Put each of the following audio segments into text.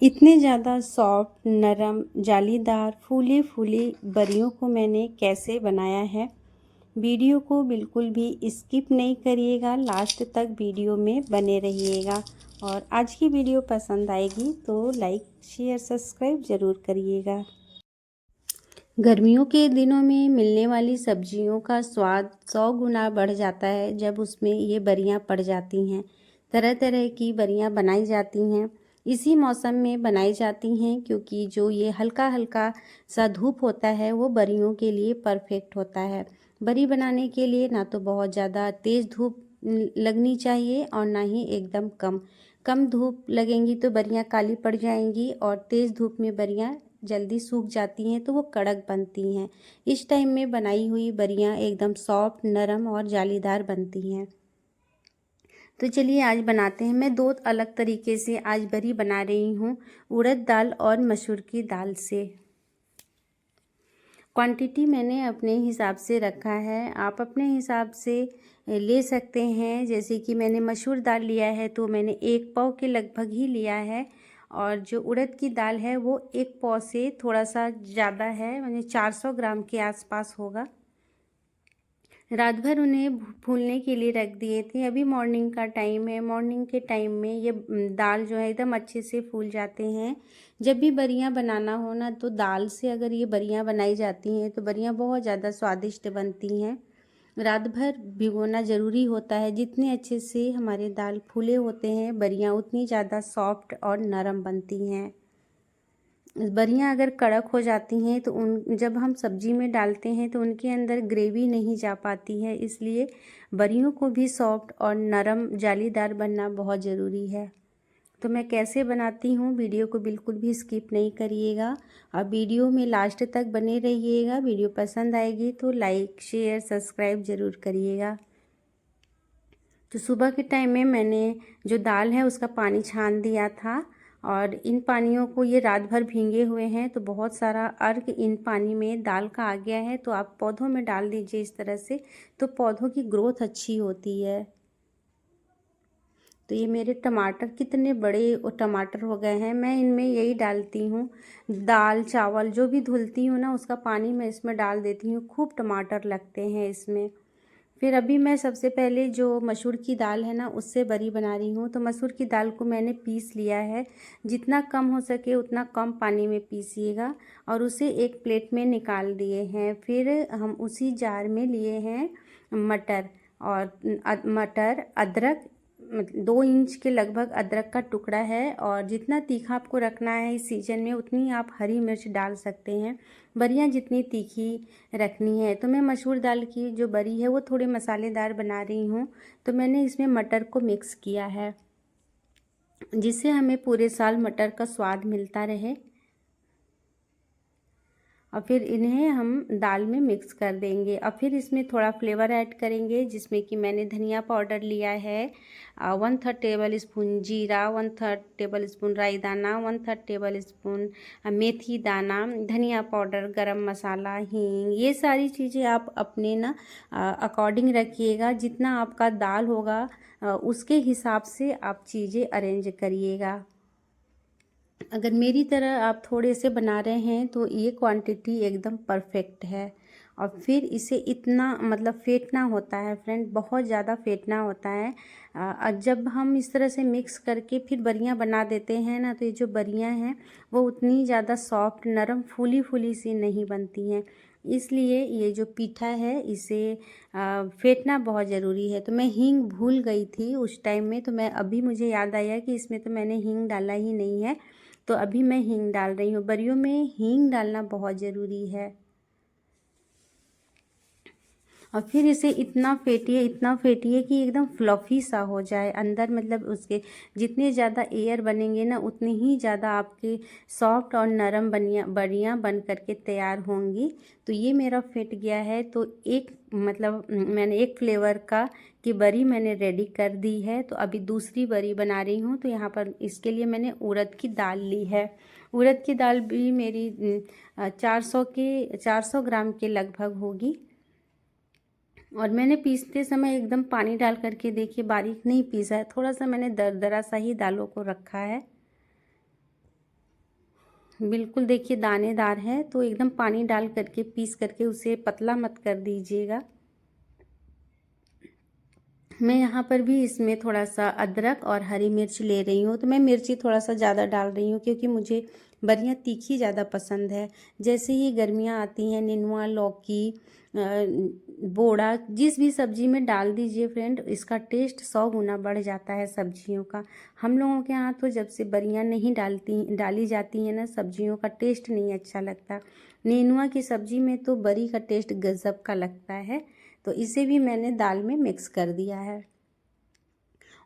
इतने ज़्यादा सॉफ्ट, नरम, जालीदार, फूली फूली बरियों को मैंने कैसे बनाया है। वीडियो को बिल्कुल भी स्किप नहीं करिएगा, लास्ट तक वीडियो में बने रहिएगा। और आज की वीडियो पसंद आएगी तो लाइक शेयर सब्सक्राइब ज़रूर करिएगा। गर्मियों के दिनों में मिलने वाली सब्जियों का स्वाद 100 गुना बढ़ जाता है जब उसमें ये बरियां पड़ जाती हैं। तरह तरह की बरियां बनाई जाती हैं, इसी मौसम में बनाई जाती हैं, क्योंकि जो ये हल्का हल्का सा धूप होता है वो बरियों के लिए परफेक्ट होता है। बरी बनाने के लिए ना तो बहुत ज़्यादा तेज़ धूप लगनी चाहिए और ना ही एकदम कम कम धूप लगेंगी तो बरियां काली पड़ जाएंगी, और तेज़ धूप में बरियां जल्दी सूख जाती हैं तो वो कड़क बनती हैं। इस टाइम में बनाई हुई बरियां एकदम सॉफ्ट, नरम और जालीदार बनती हैं। तो चलिए आज बनाते हैं। मैं दो अलग तरीके से आज बरी बना रही हूँ, उड़द दाल और मसूर की दाल से। क्वांटिटी मैंने अपने हिसाब से रखा है, आप अपने हिसाब से ले सकते हैं। जैसे कि मैंने मसूर दाल लिया है तो मैंने 1 पाव के लगभग ही लिया है, और जो उड़द की दाल है वो 1 पाव से थोड़ा सा ज़्यादा है, मैंने 400 ग्राम के आसपास होगा। रात भर उन्हें फूलने के लिए रख दिए थे। अभी मॉर्निंग का टाइम है, मॉर्निंग के टाइम में ये दाल जो है एकदम अच्छे से फूल जाते हैं। जब भी बरियां बनाना हो ना, तो दाल से अगर ये बरियां बनाई जाती हैं तो बरियां बहुत ज़्यादा स्वादिष्ट बनती हैं। रात भर भिगोना ज़रूरी होता है। जितने अच्छे से हमारे दाल फूले होते हैं, बरियां उतनी ज़्यादा सॉफ्ट और नरम बनती हैं। बरियां अगर कड़क हो जाती हैं तो उन जब हम सब्जी में डालते हैं तो उनके अंदर ग्रेवी नहीं जा पाती है, इसलिए बरियों को भी सॉफ्ट और नरम जालीदार बनना बहुत ज़रूरी है। तो मैं कैसे बनाती हूँ, वीडियो को बिल्कुल भी स्किप नहीं करिएगा, और वीडियो में लास्ट तक बने रहिएगा। वीडियो पसंद आएगी तो लाइक शेयर सब्सक्राइब ज़रूर करिएगा। तो सुबह के टाइम में मैंने जो दाल है उसका पानी छान दिया था, और इन पानियों को, ये रात भर भींगे हुए हैं तो बहुत सारा अर्क इन पानी में दाल का आ गया है, तो आप पौधों में डाल दीजिए इस तरह से, तो पौधों की ग्रोथ अच्छी होती है। तो ये मेरे टमाटर कितने बड़े टमाटर हो गए हैं। मैं इनमें यही डालती हूँ, दाल चावल जो भी धुलती हूँ ना उसका पानी मैं इसमें डाल देती हूँ। खूब टमाटर लगते हैं इसमें। फिर अभी मैं सबसे पहले जो मसूर की दाल है ना उससे बरी बना रही हूँ। तो मसूर की दाल को मैंने पीस लिया है, जितना कम हो सके उतना कम पानी में पीसिएगा, और उसे एक प्लेट में निकाल दिए हैं। फिर हम उसी जार में लिए हैं मटर, और मटर, अदरक, 2 इंच के लगभग अदरक का टुकड़ा है, और जितना तीखा आपको रखना है इस सीजन में उतनी आप हरी मिर्च डाल सकते हैं। बरियां जितनी तीखी रखनी है। तो मैं मसूर दाल की जो बरी है वो थोड़े मसालेदार बना रही हूँ, तो मैंने इसमें मटर को मिक्स किया है, जिससे हमें पूरे साल मटर का स्वाद मिलता रहे। और फिर इन्हें हम दाल में मिक्स कर देंगे, और फिर इसमें थोड़ा फ्लेवर ऐड करेंगे, जिसमें कि मैंने धनिया पाउडर लिया है 1/3 टेबल स्पून जीरा, 1/3 टेबल स्पून राई दाना, 1/3 टेबल स्पून मेथी दाना, धनिया पाउडर, गरम मसाला, हींग। ये सारी चीज़ें आप अपने ना अकॉर्डिंग रखिएगा, जितना आपका दाल होगा उसके हिसाब से आप चीज़ें अरेंज करिएगा। अगर मेरी तरह आप थोड़े से बना रहे हैं तो ये क्वांटिटी एकदम परफेक्ट है। और फिर इसे इतना मतलब फेंटना होता है फ्रेंड, बहुत ज़्यादा फेंटना होता है। जब हम इस तरह से मिक्स करके फिर बरियां बना देते हैं ना, तो ये जो बरियां हैं वो उतनी ज़्यादा सॉफ्ट, नरम, फूली फूली सी नहीं बनती हैं। इसलिए ये जो पीठा है इसे फेंटना बहुत ज़रूरी है। तो मैं हींग भूल गई थी उस टाइम में, तो मैं अभी मुझे याद आया कि इसमें तो मैंने हींग डाला ही नहीं है, तो अभी मैं हींग डाल रही हूँ। बरियों में हींग डालना बहुत ज़रूरी है। और फिर इसे इतना फेंटिए कि एकदम फ्लफ़ी सा हो जाए अंदर, मतलब उसके जितने ज़्यादा एयर बनेंगे ना उतनी ही ज़्यादा आपके सॉफ्ट और नरम बरियां बन करके तैयार होंगी। तो ये मेरा फेंट गया है, तो एक मतलब मैंने एक फ्लेवर का की बरी मैंने रेडी कर दी है। तो अभी दूसरी बरी बना रही हूँ। तो यहाँ पर इसके लिए मैंने उड़द की दाल ली है। उड़द की दाल भी मेरी 400 ग्राम के लगभग होगी। और मैंने पीसते समय एकदम पानी डाल करके, देखिए, बारीक नहीं पीसा है, थोड़ा सा मैंने दरदरा सा ही दालों को रखा है। बिल्कुल देखिए दानेदार है, तो एकदम पानी डाल करके पीस करके उसे पतला मत कर दीजिएगा। मैं यहाँ पर भी इसमें थोड़ा सा अदरक और हरी मिर्च ले रही हूँ। तो मैं मिर्ची थोड़ा सा ज़्यादा डाल रही हूँ क्योंकि मुझे बरियाँ तीखी ज़्यादा पसंद है। जैसे ही गर्मियाँ आती हैं, नेनुआ, लौकी, बोड़ा जिस भी सब्ज़ी में डाल दीजिए फ्रेंड, इसका टेस्ट 100 गुना बढ़ जाता है सब्जियों का। हम लोगों के यहाँ तो जब से बरियाँ नहीं डाली जाती हैं ना, सब्जियों का टेस्ट नहीं अच्छा लगता। नेनुआ की सब्ज़ी में तो बरी का टेस्ट गज़ब का लगता है। तो इसे भी मैंने दाल में मिक्स कर दिया है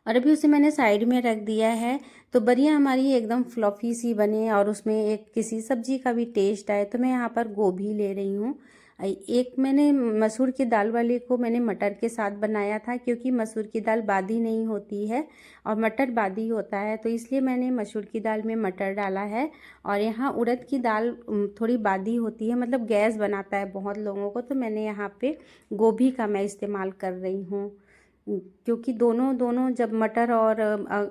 और अभी उसे मैंने साइड में रख दिया है। तो बरियाँ हमारी एकदम फ्लफ़ी सी बने और उसमें एक किसी सब्जी का भी टेस्ट आए, तो मैं यहाँ पर गोभी ले रही हूँ। एक मैंने मसूर की दाल वाले को मैंने मटर के साथ बनाया था, क्योंकि मसूर की दाल बादी नहीं होती है और मटर बादी होता है, तो इसलिए मैंने मसूर की दाल में मटर डाला है। और यहाँ उड़द की दाल थोड़ी बादी होती है, मतलब गैस बनाता है बहुत लोगों को, तो मैंने यहाँ पे गोभी का मैं इस्तेमाल कर रही हूँ। क्योंकि दोनों दोनों जब मटर और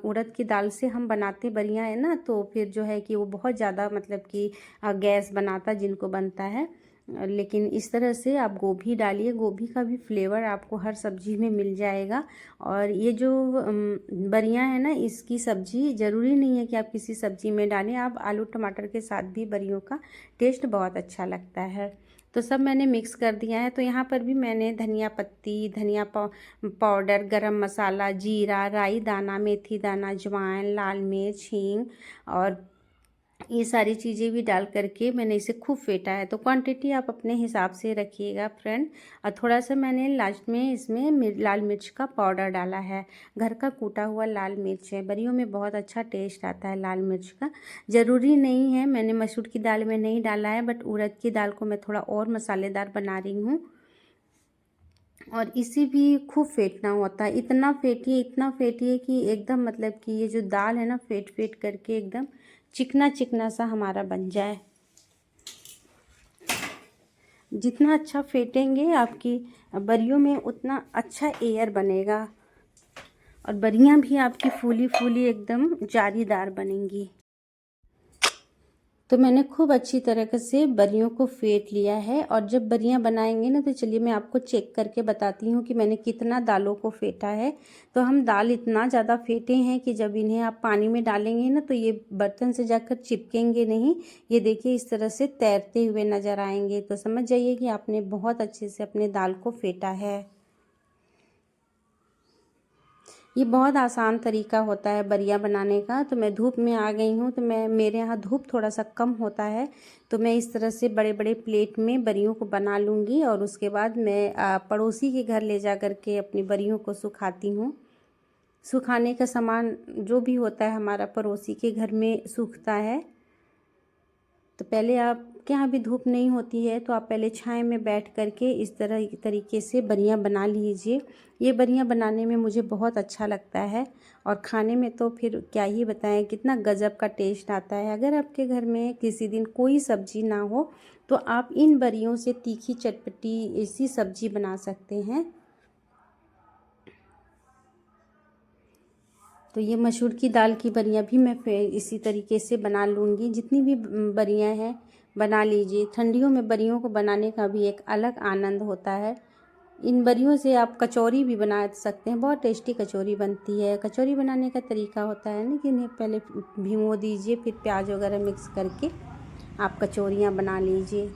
उड़द की दाल से हम बनाते बरियाँ है ना, तो फिर जो है कि वो बहुत ज़्यादा मतलब कि गैस बनाता जिनको बनता है। लेकिन इस तरह से आप गोभी डालिए, गोभी का भी फ्लेवर आपको हर सब्जी में मिल जाएगा। और ये जो बरियाँ है ना, इसकी सब्जी ज़रूरी नहीं है कि आप किसी सब्जी में डालें, आप आलू टमाटर के साथ भी बरियों का टेस्ट बहुत अच्छा लगता है। तो सब मैंने मिक्स कर दिया है। तो यहाँ पर भी मैंने धनिया पत्ती, धनिया पाउडर, गरम मसाला, जीरा, राई दाना, मेथी दाना, अजवाइन, लाल मिर्च, हींग और ये सारी चीज़ें भी डाल करके मैंने इसे खूब फेंटा है। तो क्वांटिटी आप अपने हिसाब से रखिएगा फ्रेंड। और थोड़ा सा मैंने लास्ट में इसमें लाल मिर्च का पाउडर डाला है, घर का कूटा हुआ लाल मिर्च है। बरियों में बहुत अच्छा टेस्ट आता है लाल मिर्च का। ज़रूरी नहीं है, मैंने मसूर की दाल में नहीं डाला है, बट उड़द की दाल को मैं थोड़ा और मसालेदार बना रही हूँ। और इसे भी खूब फेंटना होता है, इतना फेंटिए कि एकदम मतलब कि ये जो दाल है ना, फेंट फेंट करके एकदम चिकना चिकना सा हमारा बन जाए। जितना अच्छा फेंटेंगे आपकी बरियों में उतना अच्छा एयर बनेगा और बरियां भी आपकी फूली फूली एकदम जालीदार बनेंगी। तो मैंने खूब अच्छी तरह से बरियों को फेंट लिया है। और जब बरियां बनाएंगे ना, तो चलिए मैं आपको चेक करके बताती हूँ कि मैंने कितना दालों को फेंटा है। तो हम दाल इतना ज़्यादा फेंटे हैं कि जब इन्हें आप पानी में डालेंगे ना, तो ये बर्तन से जाकर चिपकेंगे नहीं। ये देखिए इस तरह से तैरते हुए नज़र आएंगे, तो समझ जाइए कि आपने बहुत अच्छे से अपने दाल को फेंटा है। ये बहुत आसान तरीका होता है बरियाँ बनाने का। तो मैं धूप में आ गई हूँ, तो मेरे यहाँ धूप थोड़ा सा कम होता है, तो मैं इस तरह से बड़े बड़े प्लेट में बरियों को बना लूँगी और उसके बाद मैं पड़ोसी के घर ले जा कर के अपनी बरियों को सुखाती हूँ। सुखाने का सामान जो भी होता है हमारा पड़ोसी के घर में सूखता है। तो पहले आपके यहाँ भी धूप नहीं होती है, तो आप पहले छाया में बैठ करके इस तरीके से बरियाँ बना लीजिए। ये बरियाँ बनाने में मुझे बहुत अच्छा लगता है और खाने में तो फिर क्या ही बताएं, कितना गजब का टेस्ट आता है। अगर आपके घर में किसी दिन कोई सब्जी ना हो, तो आप इन बरियों से तीखी चटपटी ऐसी सब्जी बना सकते हैं। तो ये मसूर की दाल की बरियाँ भी मैं फिर इसी तरीके से बना लूँगी। जितनी भी बरियाँ हैं बना लीजिए। ठंडियों में बरियों को बनाने का भी एक अलग आनंद होता है। इन बरियों से आप कचौरी भी बना सकते हैं, बहुत टेस्टी कचौरी बनती है। कचौरी बनाने का तरीका होता है ना कि इन्हें पहले भिगो दीजिए, फिर प्याज वगैरह मिक्स करके आप कचौरियाँ बना लीजिए।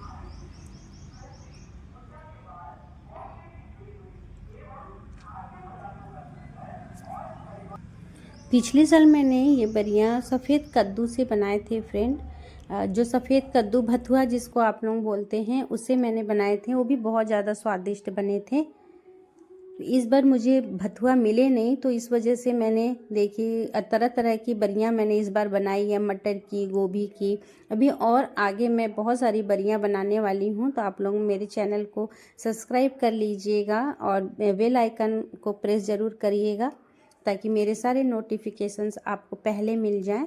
पिछले साल मैंने ये बरियाँ सफ़ेद कद्दू से बनाए थे फ्रेंड। जो सफ़ेद कद्दू भथुआ जिसको आप लोग बोलते हैं, उससे मैंने बनाए थे। वो भी बहुत ज़्यादा स्वादिष्ट बने थे। इस बार मुझे भथुआ मिले नहीं, तो इस वजह से मैंने देखी तरह तरह की बरियाँ मैंने इस बार बनाई है, मटर की, गोभी की। अभी और आगे मैं बहुत सारी बरियाँ बनाने वाली हूँ, तो आप लोग मेरे चैनल को सब्सक्राइब कर लीजिएगा और बेल आइकन को प्रेस ज़रूर करिएगा, ताकि मेरे सारे नोटिफिकेशंस आपको पहले मिल जाएं।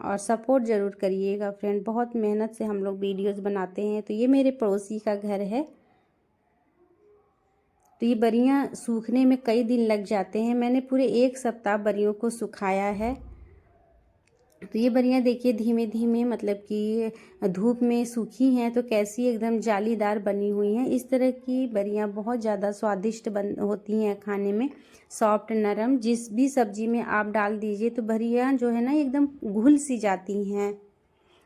और सपोर्ट ज़रूर करिएगा फ्रेंड, बहुत मेहनत से हम लोग वीडियोस बनाते हैं। तो ये मेरे पड़ोसी का घर है। तो ये बरियाँ सूखने में कई दिन लग जाते हैं। मैंने पूरे 1 सप्ताह बरियों को सुखाया है। तो ये बरियाँ देखिए धीमे धीमे मतलब कि धूप में सूखी हैं तो कैसी एकदम जालीदार बनी हुई हैं। इस तरह की बरियाँ बहुत ज़्यादा स्वादिष्ट बन होती हैं खाने में, सॉफ्ट नरम। जिस भी सब्जी में आप डाल दीजिए तो बरियाँ जो है ना एकदम घुल सी जाती हैं,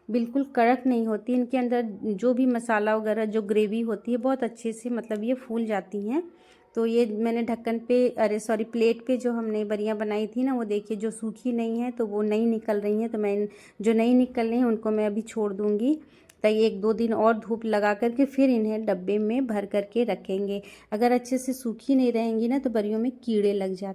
बिल्कुल कड़क नहीं होती। इनके अंदर जो भी मसाला वगैरह जो ग्रेवी होती है बहुत अच्छे से मतलब ये फूल जाती हैं। तो ये मैंने ढक्कन पे, अरे सॉरी, प्लेट पे जो हमने बरियाँ बनाई थी ना, वो देखिए जो सूखी नहीं है तो वो नहीं निकल रही हैं। तो मैं जो नहीं निकल रही हैं उनको मैं अभी छोड़ दूँगी, ताकि 1-2 दिन और धूप लगा करके फिर इन्हें डब्बे में भर करके रखेंगे। अगर अच्छे से सूखी नहीं रहेंगी ना तो बरियों में कीड़े लग जाते हैं।